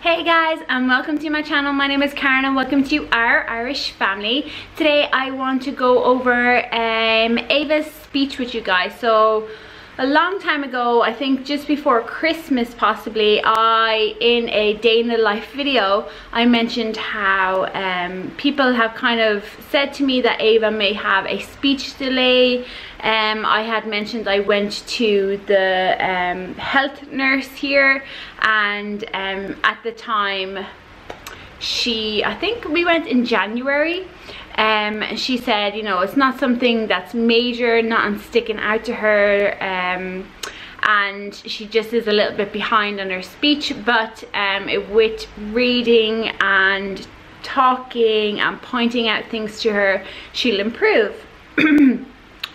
Hey guys, and welcome to my channel. My name is Karen and welcome to our Irish family. Today I want to go over Ava's speech with you guys. So a long time ago, I think just before Christmas possibly, in a day in the life video, I mentioned how people have kind of said to me that Ava may have a speech delay. I had mentioned I went to the health nurse here, and at the time I think we went in January. She said, you know, it's not something that's major, not sticking out to her, and she just is a little bit behind on her speech, but with reading and talking and pointing out things to her, she'll improve.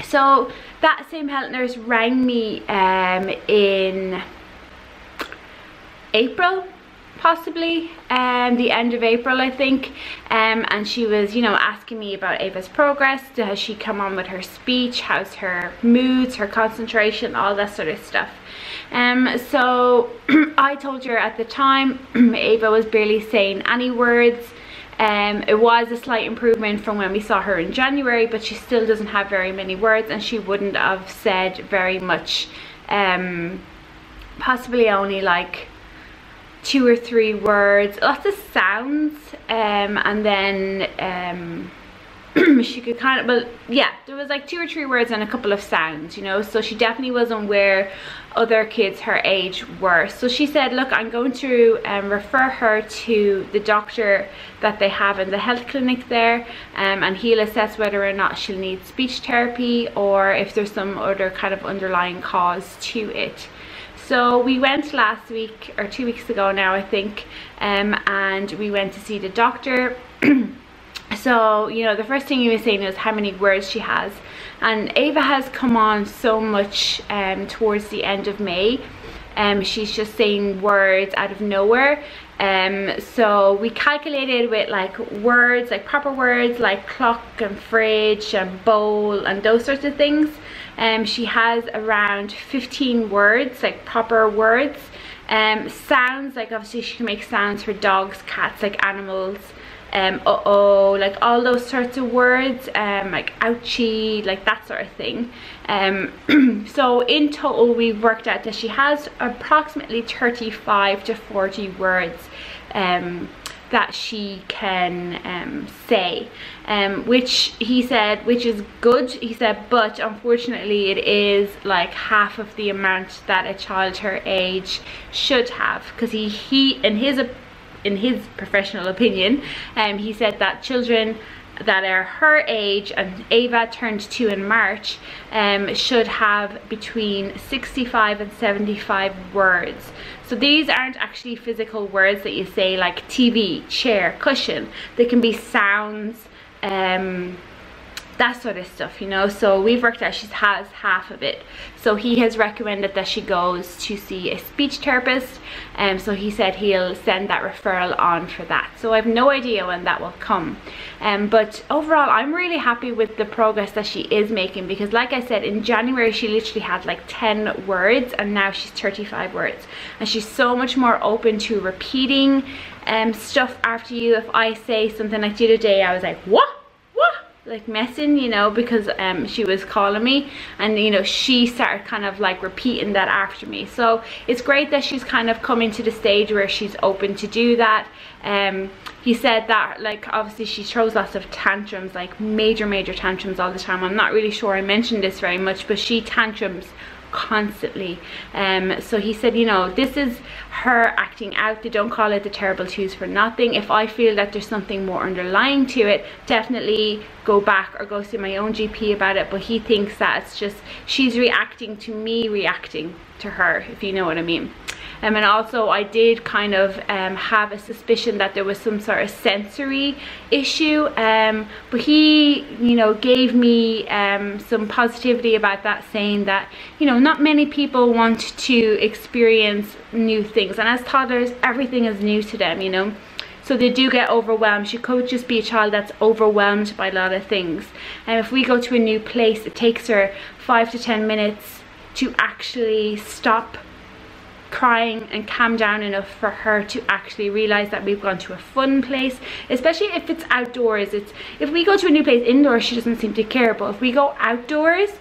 So that same health nurse rang me in April, possibly the end of April I think, and she was, you know, asking me about Ava's progress. Has she come on with her speech? How's her moods, her concentration, all that sort of stuff. So I told her at the time Ava was barely saying any words. It was a slight improvement from when we saw her in January, but she still doesn't have very many words, and she wouldn't have said very much, possibly only like 2 or 3 words, lots of sounds, and then she could kind of, well, yeah, there was like 2 or 3 words and a couple of sounds, you know, so she definitely wasn't where other kids her age were. So she said, look, I'm going to refer her to the doctor that they have in the health clinic there, and he'll assess whether or not she'll need speech therapy or if there's some other kind of underlying cause to it. So we went last week, or 2 weeks ago now I think, and we went to see the doctor. So, you know, the first thing he was saying is how many words she has, and Ava has come on so much towards the end of May. She's just saying words out of nowhere. So we calculated with like words, like proper words like clock and fridge and bowl and those sorts of things. She has around 15 words, like proper words. Sounds, like obviously she can make sounds for dogs, cats, like animals. Uh-oh, like all those sorts of words, like ouchie, like that sort of thing. So in total we've worked out that she has approximately 35 to 40 words that she can say, which he said, which is good. He said, but unfortunately it is like half of the amount that a child her age should have, because he in his professional opinion, he said that children that are her age, and Ava turned 2 in March, should have between 65 and 75 words. So these aren't actually physical words that you say, like TV, chair, cushion. They can be sounds, that sort of stuff, you know. So we've worked out she has half of it. So he has recommended that she goes to see a speech therapist, so he said he'll send that referral on for that. So I have no idea when that will come, but overall I'm really happy with the progress that she is making, because like I said, in January she literally had like 10 words and now she's 35 words, and she's so much more open to repeating stuff after you. If I say something, like the other day I was like, what, like messing, you know, because she was calling me, and you know, she started kind of like repeating that after me. So it's great that she's kind of coming to the stage where she's open to do that. He said that, like, obviously she throws lots of tantrums, like major tantrums all the time. I'm not really sure I mentioned this very much, but she tantrums constantly. So he said, you know, this is her acting out. They don't call it the terrible twos for nothing. If I feel that there's something more underlying to it, definitely go back or go see my own GP about it. But he thinks that it's just she's reacting to me reacting to her, if you know what I mean. And also I did kind of have a suspicion that there was some sort of sensory issue, but he, you know, gave me some positivity about that, saying that, you know, not many people want to experience new things, and as toddlers everything is new to them, you know. So they do get overwhelmed. She could just be a child that's overwhelmed by a lot of things, and if we go to a new place, it takes her 5 to 10 minutes to actually stop crying and calm down enough for her to actually realize that we've gone to a fun place, especially if it's outdoors. If we go to a new place indoors, she doesn't seem to care, but if we go outdoors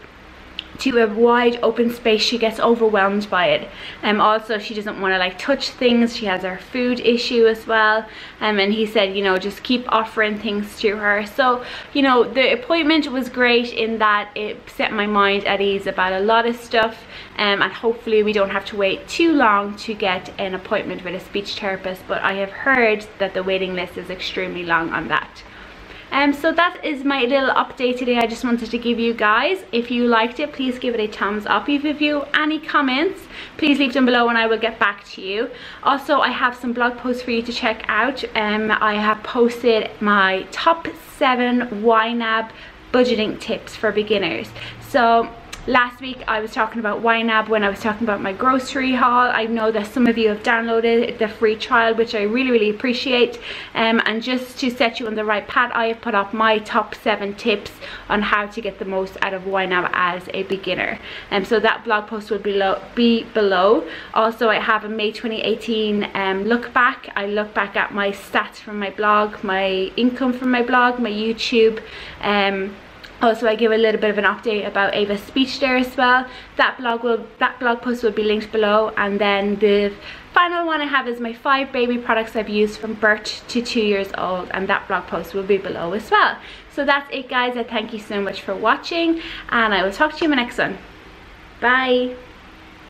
to a wide open space, she gets overwhelmed by it. Also, she doesn't want to like touch things. She has her food issue as well, and he said, you know, just keep offering things to her. So, you know, the appointment was great in that it set my mind at ease about a lot of stuff, and hopefully we don't have to wait too long to get an appointment with a speech therapist, but I have heard that the waiting list is extremely long on that. So that is my little update today. I just wanted to give you guys. If you liked it, please give it a thumbs up. If you have any comments, please leave them below and I will get back to you. Also, I have some blog posts for you to check out. I have posted my top 7 YNAB budgeting tips for beginners. So last week I was talking about YNAB when I was talking about my grocery haul. I know that some of you have downloaded the free trial, which I really appreciate, and just to set you on the right path, I have put up my top 7 tips on how to get the most out of YNAB as a beginner, and so that blog post will be below. Also, I have a May 2018 look back. I look back at my stats from my blog, my income from my blog, my YouTube. Also, I give a little bit of an update about Ava's speech there as well. That blog post will be linked below. And then the final one I have is my 5 baby products I've used from birth to 2 years old, and that blog post will be below as well. So that's it, guys. I thank you so much for watching, and I will talk to you in my next one. Bye.